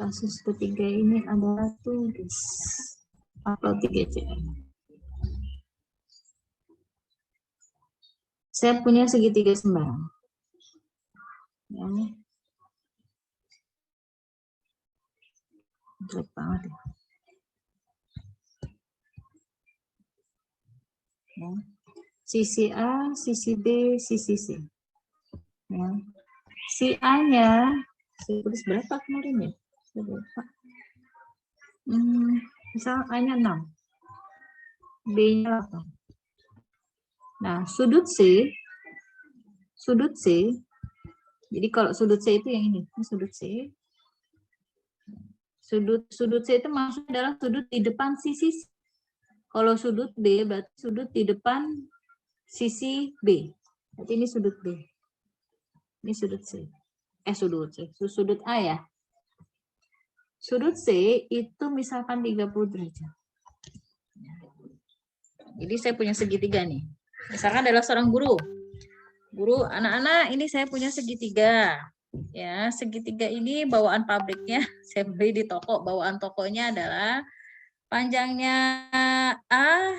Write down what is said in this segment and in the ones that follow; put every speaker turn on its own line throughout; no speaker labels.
Kasus ketiga ini adalah tugas upload 3CM. Saya punya segitiga sembarang. Ya. Jelek banget ya. Ya. Sisi A, sisi B, sisi C. Ya. Si A-nya, saya tulis berapa kemarin ya? Saya lupa. Misal A-nya 6, B-nya 8. Nah, sudut C, jadi kalau sudut C itu yang ini sudut C. Sudut C itu maksudnya adalah sudut di depan sisi C. Kalau sudut B berarti sudut di depan sisi B. Berarti ini sudut B. Ini sudut C. Sudut A ya. Sudut C itu misalkan 30 derajat. Jadi saya punya segitiga nih. Misalkan adalah seorang guru. Guru, anak-anak, ini saya punya segitiga. Ya, segitiga ini bawaan pabriknya saya beli di toko. Bawaan tokonya adalah panjangnya A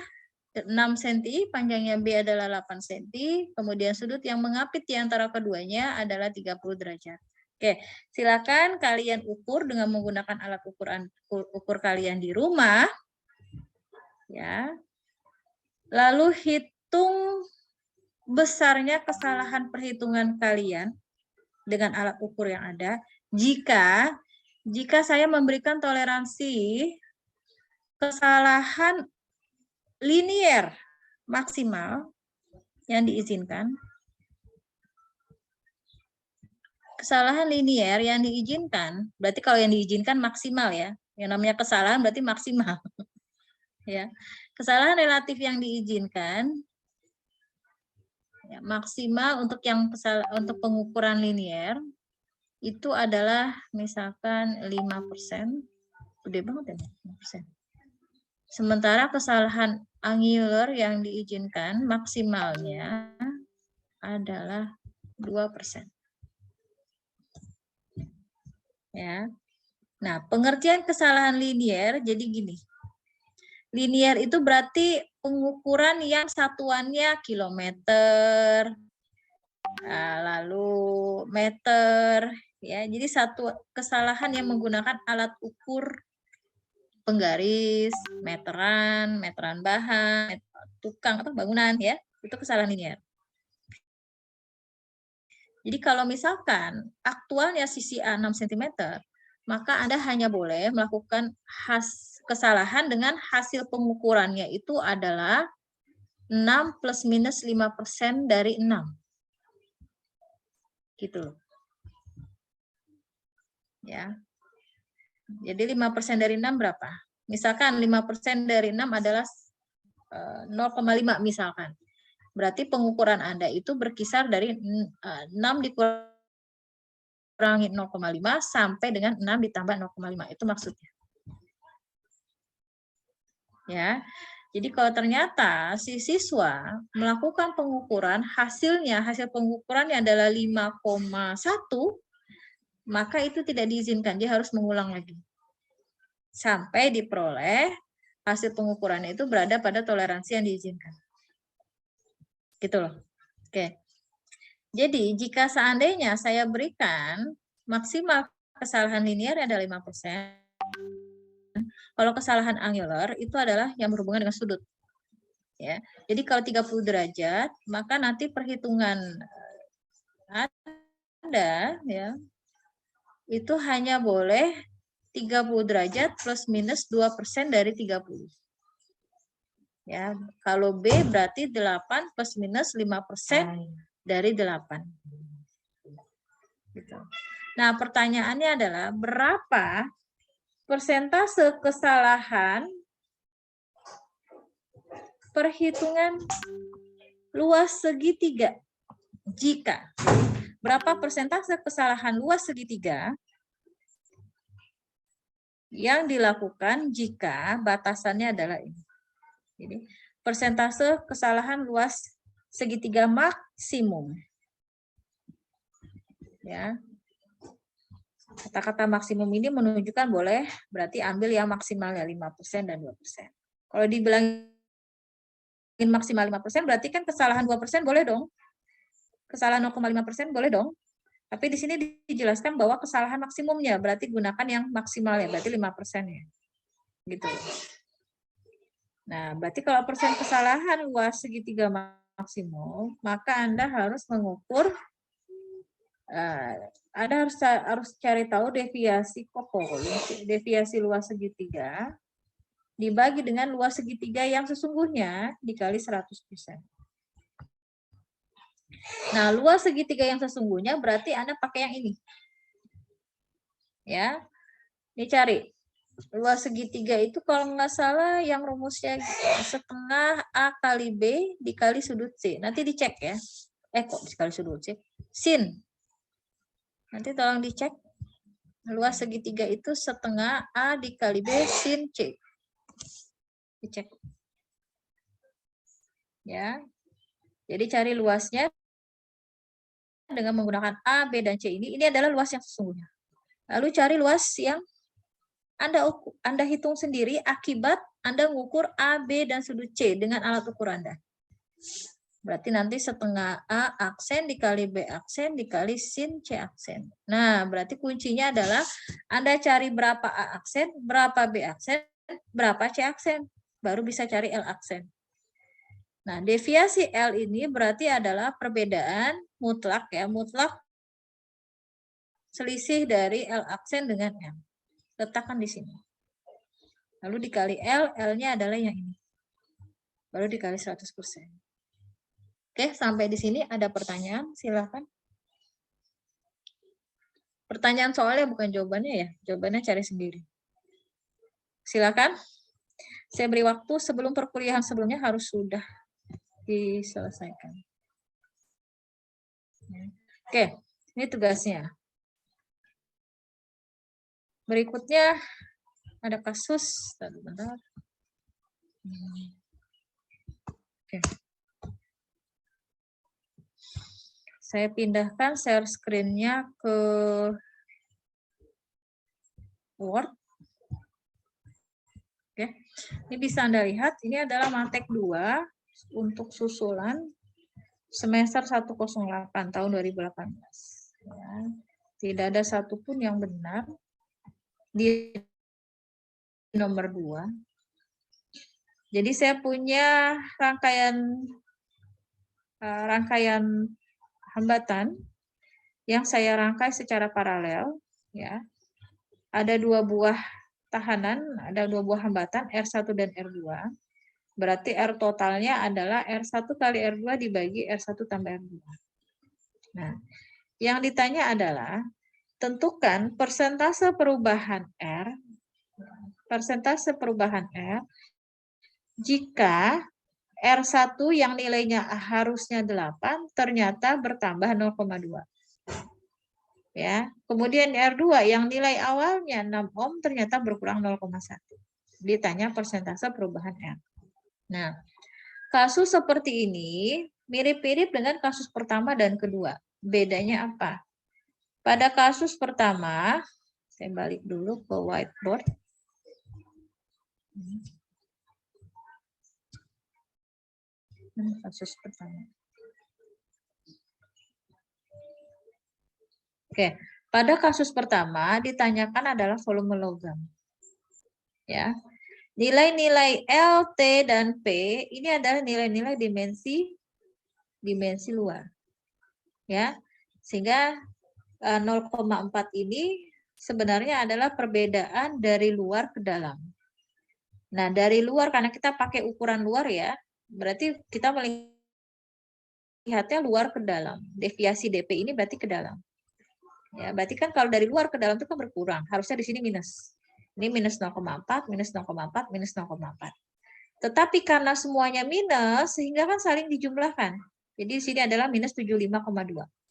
6 cm, panjangnya B adalah 8 cm, kemudian sudut yang mengapit di antara keduanya adalah 30 derajat. Oke, silakan kalian ukur dengan menggunakan alat ukur kalian di rumah. Ya. Lalu hitung besarnya kesalahan perhitungan kalian dengan alat ukur yang ada. Jika saya memberikan toleransi kesalahan linier maksimal yang diizinkan, kesalahan linier yang diizinkan, berarti kalau yang diizinkan maksimal ya, yang namanya kesalahan berarti maksimal. Ya, kesalahan relatif yang diizinkan ya, maksimal untuk untuk pengukuran linier itu adalah misalkan 5%, gede banget ya 5%. Sementara kesalahan angular yang diizinkan maksimalnya adalah 2%. Ya. Nah, pengertian kesalahan linier jadi gini. Linier itu berarti pengukuran yang satuannya kilometer, lalu meter, ya. Jadi satu kesalahan yang menggunakan alat ukur penggaris, meteran bahan, tukang atau bangunan ya, itu kesalahan linier. Jadi kalau misalkan aktualnya sisi A 6 cm, maka Anda hanya boleh melakukan kesalahan dengan hasil pengukurannya itu adalah 6 plus minus 5% dari 6. Gitu. Ya. Jadi 5% dari 6 berapa? Misalkan 5% dari 6 adalah 0,5 misalkan. Berarti pengukuran Anda itu berkisar dari 6 dikurangi 0,5 sampai dengan 6 ditambah 0,5. Itu maksudnya. Ya. Jadi kalau ternyata si siswa melakukan pengukuran, hasil pengukurannya adalah 5,1, maka itu tidak diizinkan, dia harus mengulang lagi. Sampai diperoleh hasil pengukurannya itu berada pada toleransi yang diizinkan. Gitu loh. Oke. Jadi jika seandainya saya berikan maksimal kesalahan linier adalah 5%, kalau kesalahan angular itu adalah yang berhubungan dengan sudut. Ya. Jadi kalau 30 derajat, maka nanti perhitungan Anda ya itu hanya boleh 30 derajat plus minus 2% dari 30. Ya, kalau B berarti 8 plus minus 5% dari 8. Gitu. Nah, pertanyaannya adalah berapa persentase kesalahan perhitungan luas segitiga jika berapa persentase kesalahan luas segitiga yang dilakukan jika batasannya adalah ini. Jadi, persentase kesalahan luas segitiga maksimum. Ya. Kata-kata maksimum ini menunjukkan boleh, berarti ambil yang maksimalnya 5% dan 2%. Kalau dibilangin maksimal 5%, berarti kan kesalahan 2% boleh dong. Kesalahan 0,5% boleh dong. Tapi di sini dijelaskan bahwa kesalahan maksimumnya, berarti gunakan yang maksimalnya, berarti 5% ya. Gitu. Nah, berarti kalau persen kesalahan luas segitiga maksimum, maka Anda harus mengukur, Anda harus cari tahu deviasi deviasi luas segitiga, dibagi dengan luas segitiga yang sesungguhnya dikali 100%. Nah, luas segitiga yang sesungguhnya berarti Anda pakai yang ini. Ya, ini cari. Luas segitiga itu kalau nggak salah yang rumusnya setengah A kali B dikali sudut C. Nanti dicek ya. Kok dikali sudut C? Sin. Nanti tolong dicek. Luas segitiga itu setengah A dikali B sin C. Dicek. Ya. Jadi cari luasnya dengan menggunakan A, B, dan C ini. Ini adalah luas yang sesungguhnya. Lalu cari luas yang Anda hitung sendiri akibat Anda mengukur A, B, dan sudut C dengan alat ukur Anda. Berarti nanti setengah A aksen dikali B aksen dikali sin C aksen. Nah, berarti kuncinya adalah Anda cari berapa A aksen, berapa B aksen, berapa C aksen. Baru bisa cari L aksen. Nah, deviasi L ini berarti adalah perbedaan mutlak ya, mutlak selisih dari L aksen dengan M. Letakkan di sini. Lalu dikali L, L-nya adalah yang ini. Baru dikali 100%. Oke, sampai di sini ada pertanyaan, silakan. Pertanyaan soalnya bukan jawabannya ya, jawabannya cari sendiri. Silakan. Saya beri waktu sebelum perkuliahan sebelumnya harus sudah diselesaikan. Oke, ini tugasnya. Berikutnya ada kasus. Bentar. Oke. Saya pindahkan share screen-nya ke Word. Oke. Ini bisa Anda lihat, ini adalah Matek 2 untuk susulan semester 108 tahun 2018. Ya. Tidak ada satupun yang benar di nomor 2. Jadi saya punya rangkaian hambatan yang saya rangkai secara paralel. Ya. Ada 2 buah tahanan, ada 2 buah hambatan, R1 dan R2. Berarti R totalnya adalah R1 kali R2 dibagi R1 tambah R2. Nah, yang ditanya adalah, tentukan persentase perubahan R jika R1 yang nilainya harusnya 8 ternyata bertambah 0,2. Ya. Kemudian R2 yang nilai awalnya 6 ohm ternyata berkurang 0,1. Ditanya persentase perubahan R. Nah, kasus seperti ini mirip-mirip dengan kasus pertama dan kedua. Bedanya apa? Pada kasus pertama, saya balik dulu ke whiteboard. Kasus pertama. Oke, pada kasus pertama ditanyakan adalah volume logam. Ya. Nilai-nilai L, T, dan P ini adalah nilai-nilai dimensi luar. Ya. Sehingga 0,4 ini sebenarnya adalah perbedaan dari luar ke dalam. Nah, dari luar karena kita pakai ukuran luar ya, berarti kita melihatnya luar ke dalam. Deviasi DP ini berarti ke dalam. Ya, berarti kan kalau dari luar ke dalam itu kan berkurang. Harusnya di sini minus. Ini minus 0,4, minus 0,4, minus 0,4. Tetapi karena semuanya minus, sehingga kan saling dijumlahkan. Jadi di sini adalah minus 75,2.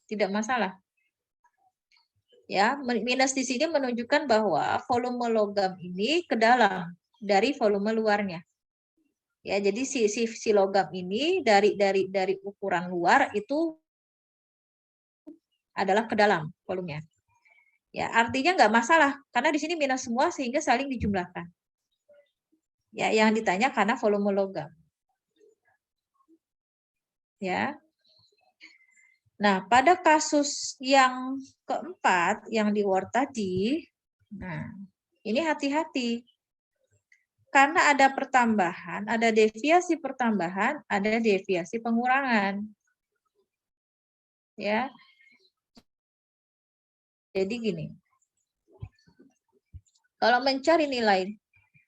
Tidak masalah. Ya, minus di sini menunjukkan bahwa volume logam ini ke dalam dari volume luarnya. Ya, jadi si logam ini dari ukuran luar itu adalah ke dalam volumenya. Ya, artinya nggak masalah karena di sini minus semua sehingga saling dijumlahkan. Ya, yang ditanya karena volume logam. Ya. Nah, pada kasus yang keempat yang di Word tadi, nah, ini hati-hati. Karena ada pertambahan, ada deviasi pertambahan, ada deviasi pengurangan. Ya. Jadi gini. Kalau mencari nilai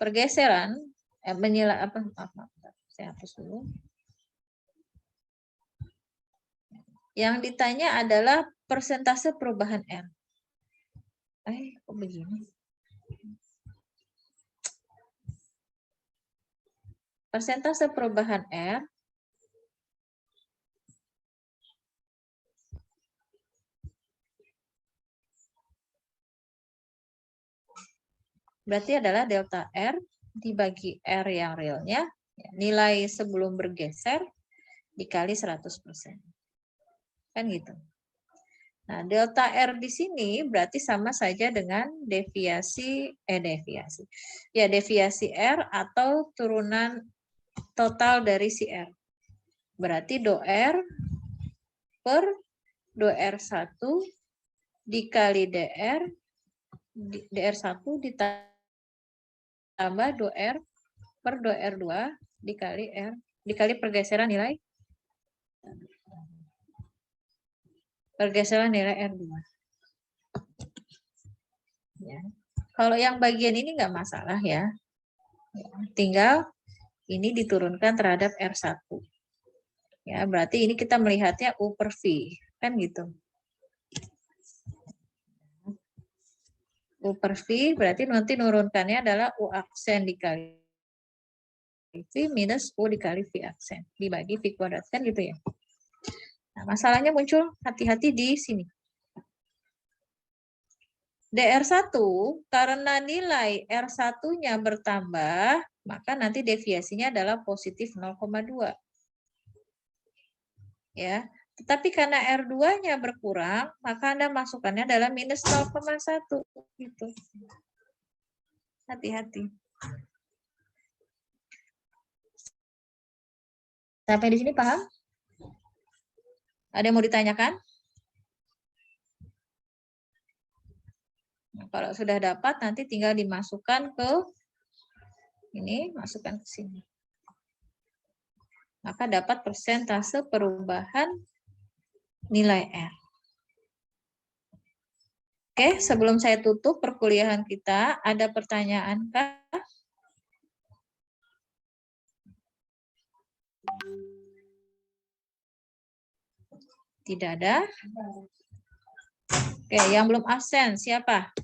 pergeseran, saya hapus dulu. Yang ditanya adalah persentase perubahan R. Kok begini? Persentase perubahan R berarti adalah delta R dibagi R yang realnya, nilai sebelum bergeser dikali 100%. Kan gitu. Nah, delta R di sini berarti sama saja dengan deviasi R atau turunan total dari si R. Berarti do R per do R1 dikali DR1 ditambah do R per do R2 dikali pergeseran nilai R2. Ya. Kalau yang bagian ini nggak masalah ya. Tinggal ini diturunkan terhadap R1. Ya, berarti ini kita melihatnya U per V, kan gitu. U per V berarti nanti nurunkannya adalah U aksen dikali V minus U dikali V aksen dibagi V kuadrat, kan gitu ya. Nah, masalahnya muncul hati-hati di sini. DR1 karena nilai R1-nya bertambah, maka nanti deviasinya adalah positif 0,2. Ya. Tetapi karena R2-nya berkurang, maka Anda masukkannya adalah minus 0,1 gitu. Hati-hati. Sampai di sini paham? Ada yang mau ditanyakan? Nah, kalau sudah dapat nanti tinggal dimasukkan ke ini, masukkan ke sini. Maka dapat persentase perubahan nilai R. Oke, sebelum saya tutup perkuliahan kita, ada pertanyaan kah? Tidak ada? Oke, yang belum absen siapa?